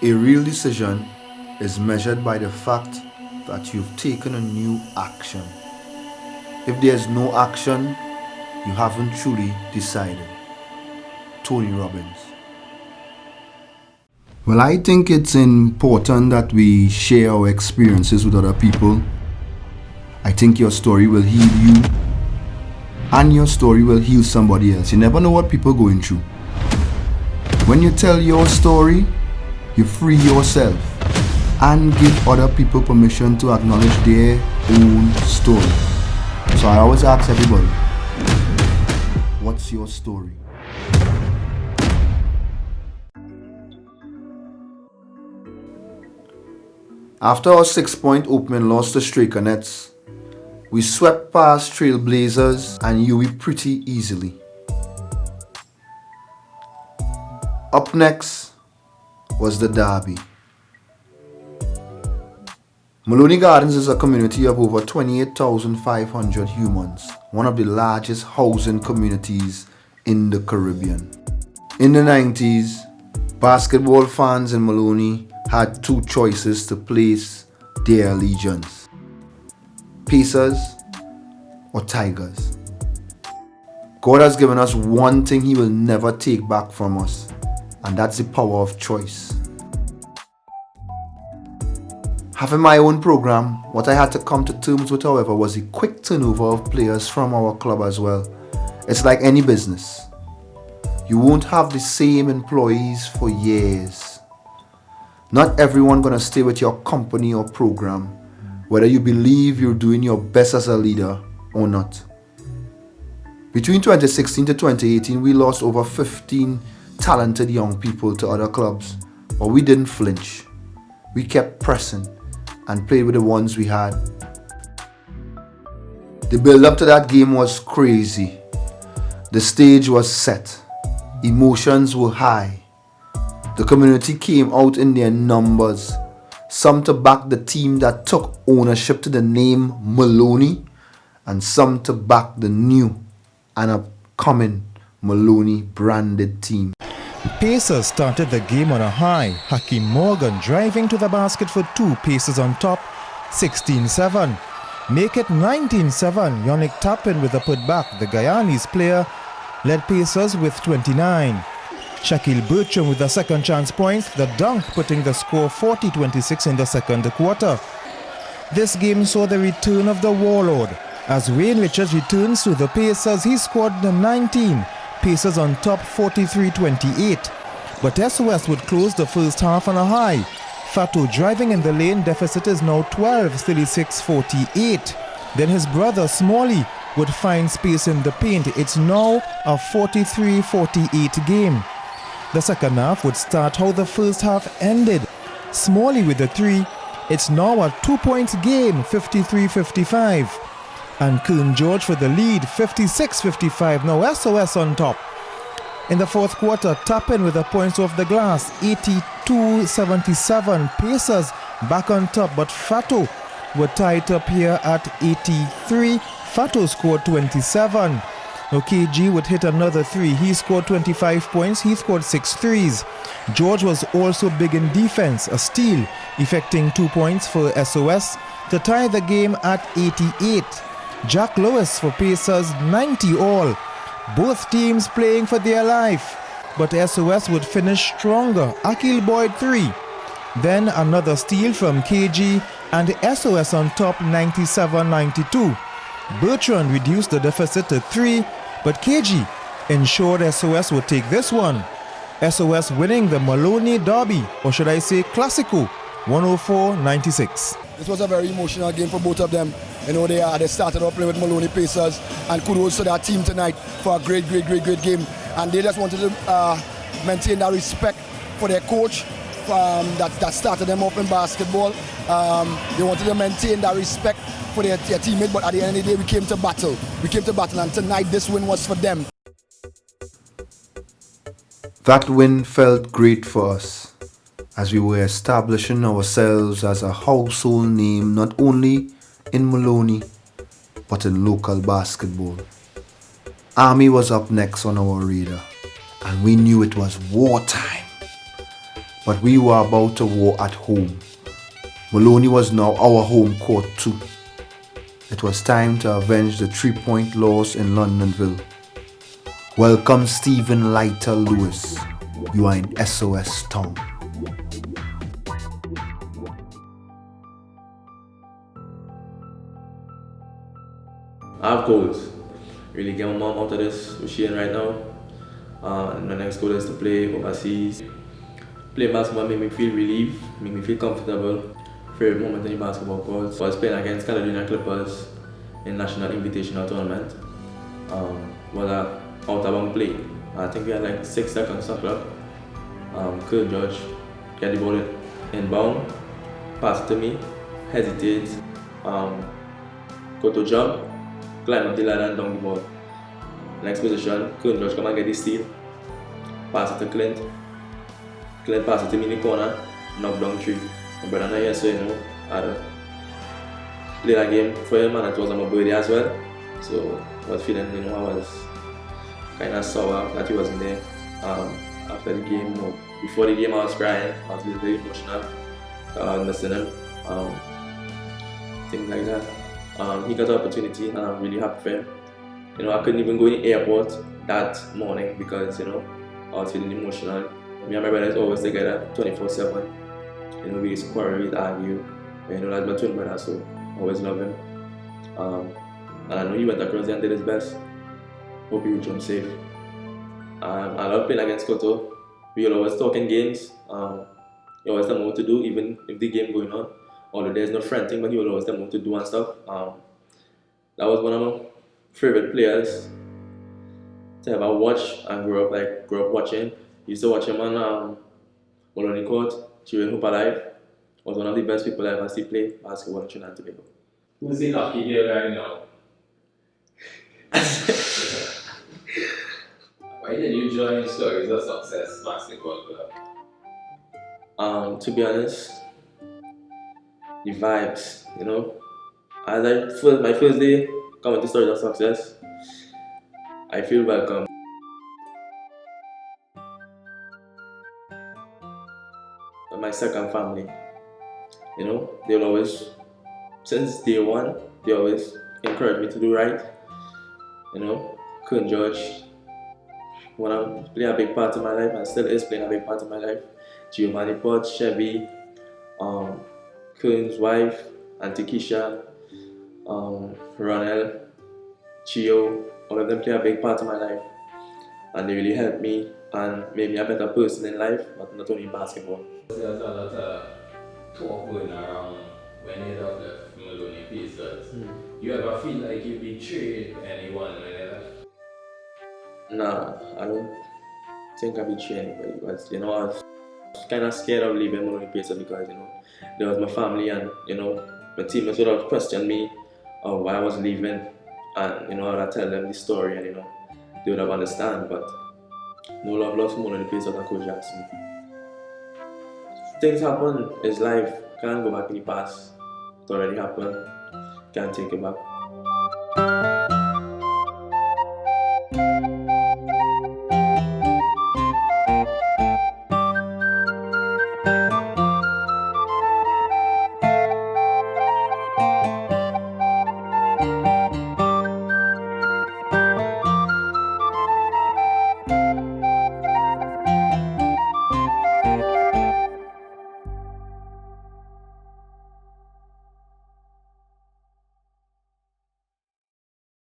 A real decision is measured by the fact that you've taken a new action. If there's no action, you haven't truly decided. Tony Robbins. Well, I think it's important that we share our experiences with other people. I think your story will heal you, and your story will heal somebody else. You never know what people are going through. When you tell your story, you free yourself and give other people permission to acknowledge their own story. So I always ask everybody, what's your story? After our 6-point opening loss to Straker Nets, we swept past Trailblazers and UWI pretty easily. Up next was the Derby. Maloney Gardens is a community of over 28,500 humans, one of the largest housing communities in the Caribbean. In the 90s, basketball fans in Maloney had two choices to place their allegiance: Pacers or Tigers. God has given us one thing He will never take back from us, and that's the power of choice. Having my own program, what I had to come to terms with, however, was the quick turnover of players from our club as well. It's like any business. You won't have the same employees for years. Not everyone gonna stay with your company or program, whether you believe you're doing your best as a leader or not. Between 2016 to 2018, we lost over 15 talented young people to other clubs, but we didn't flinch. We kept pressing and played with the ones we had. The build up to that game was crazy. The stage was set. Emotions were high. The community came out in their numbers, some to back the team that took ownership to the name Maloney, and some to back the new and upcoming Maloney branded team. Pacers started the game on a high. Ahkeem Morgan driving to the basket for two. Pacers on top, 16-7. Make it 19-7. Yannick Tappin with a putback. The Guyanese player led Pacers with 29. Shaquille Bertram with the second chance points. The dunk putting the score 40-26 in the second quarter. This game saw the return of the warlord. As Wayne Richards returns to the Pacers, he scored the 19. Pacers on top 43-28. But SOS would close the first half on a high. Fato driving in the lane, deficit is now 12, 36-48. Then his brother Smally would find space in the paint. It's now a 43-48 game. The second half would start how the first half ended. Smally with the 3. It's now a 2-point game, 53-55. And Kern George for the lead, 56-55. Now SOS on top. In the fourth quarter, Tappin with the points off the glass, 82-77. Pacers back on top, but Fato were tied up here at 83. Fato scored 27. Now KG would hit another 3. He scored 25 points. He scored 6 threes. George was also big in defense, a steal, effecting 2 points for SOS to tie the game at 88. Jack Lewis for Pacers, 90 all. Both teams playing for their life, but SOS would finish stronger. Ahkeel Boyd 3. Then another steal from KG and SOS on top, 97-92. Bertrand reduced the deficit to 3, but KG ensured SOS would take this one. SOS winning the Maloney Derby, or should I say Classico, 104-96. This was a very emotional game for both of them. You know, they started off playing with Maloney Pacers, and kudos to that team tonight for a great game. And they just wanted to maintain that respect for their coach that started them off in basketball. They wanted to maintain that respect for their teammate, but at the end of the day, we came to battle. And tonight, this win was for them. That win felt great for us, as we were establishing ourselves as a household name not only in Maloney, but in local basketball. Army was up next on our radar, and we knew it was wartime. but we were about to war at home. Maloney was now our home court too. It was time to avenge the 3-point loss in Londonville. Welcome Stephen Lighter Lewis. You are in SOS Town. I have goals. Really get my mom out of this machine right now. And my next goal is to play overseas. Play basketball make me feel relieved, make me feel comfortable. Favorite moment in the basketball court was playing against Caledonia Clippers in National Invitational Tournament. Was a out-of-bound play. I think we had like 6 seconds on clock. Could judge get the ball inbound, pass it to me, hesitate, go to jump, climb up the ladder and dunk the ball. Next position, couldn't judge come and get the steal, pass it to Clint. Clint pass it to me in the corner, knock down 3. My brother not here, so I played that game for him, and it was on my birthday as well. So I was feeling, I was kind of sour that he wasn't there. After the game, before the game I was crying, I was very emotional. I was missing him, things like that. He got the opportunity and I'm really happy for him. I couldn't even go in the airport that morning because, I was feeling emotional. Me and my brothers always together 24/7. We used to quarrel, we argue. That's my twin brother, so I always love him. And I know he went across there and did his best. Hope he reached home safe. I love playing against Koto. We will always talk in games. He always tell me what to do, even if the game going on. Although there's no friend thing, but he will always tell me what to do and stuff. That was one of my favorite players to ever watch and grew up watching. Used to watch him on Maloney Court, cheering Hoop Alive. Was one of the best people I ever see play basketball in Trinidad and Tobago. Who's the lucky girl right now? Why did you join Stories of Success Basketball Club? To be honest, the vibes, As my first day coming to Stories of Success, I feel welcome. My second family, they'll always, since day one, they always encourage me to do right. Couldn't judge. When I play a big part in my life, and still is playing a big part in my life. Giovanni Potts, Chevy, Kern's wife, Auntie Keisha, Ronel, Chio, all of them play a big part in my life. And they really helped me and made me a better person in life, but not only in basketball. There's a lot of talk going around when you left Maloney Pacers. You ever feel like you betrayed anyone when you left? Nah, I don't think I betrayed anybody, but I was kind of scared of leaving Maloney Pacers because there was my family and my teammates would have questioned me of why I was leaving, and I would tell them the story and they would have understand, but no love lost for Maloney Pacers and Coach Jackson. Things happen, it's life, can't go back in the past. It already happened, can't take it back.